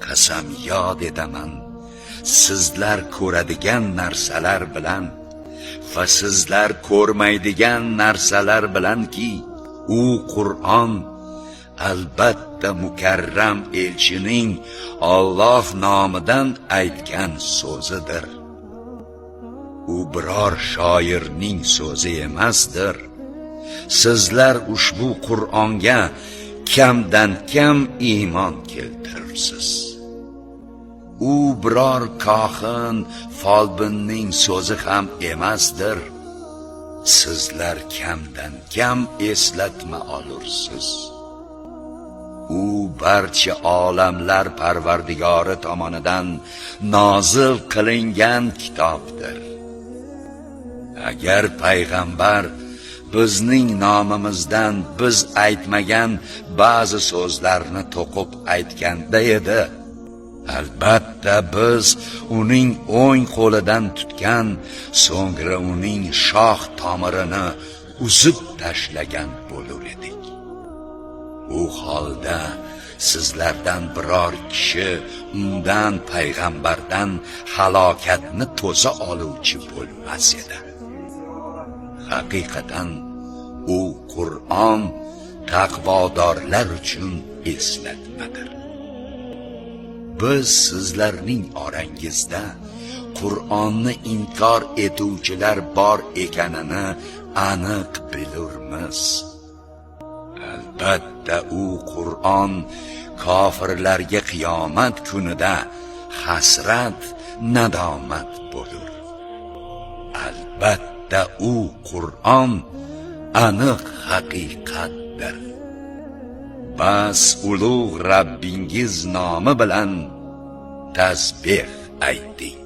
qasam yod etaman sizlar ko'radigan narsalar bilan va sizlar ko'rmaydigan narsalar bilanki, u Qur'on albatta mukarram elchining Alloh nomidan aytgan so'zidir. U biror shoirning so'zi emasdir. Sizlar ushbu Qur'onga kamdan kam iymon keltiribsiz. U biror kohin, folbinning so'zi ham emasdir. Sizlar kamdan kam eslatma olursiz. U barcha olamlar Parvardigori tomonidan nozil qilingan kitobdir. Agar payg'ambar bizning nomimizdan biz aytmagan ba'zi so'zlarni to'qib aytganda edi, albatta biz uning o'ng qo'lidan tutgan, so'ngra uning shoh tomirini uzib tashlagan bo'lar edik. U holda sizlardan biror kishi undan payg'ambardan halokatni to'sa oluvchi bo'lmas edi. Haqiqatan u Qur'on taqvodorlar uchun eslatmadir. Biz sizlarning orangizda Qur'onni inkor etuvchilar bor ekanini aniq bilurmiz. Albatta u Qur'on kofirlarga qiyomat kunida hasrat, nadomat bo'lur. Albatta u Qur'on aniq haqiqatdir. Bas ulug' Rabbingiz nomi bilan tasbih ayting.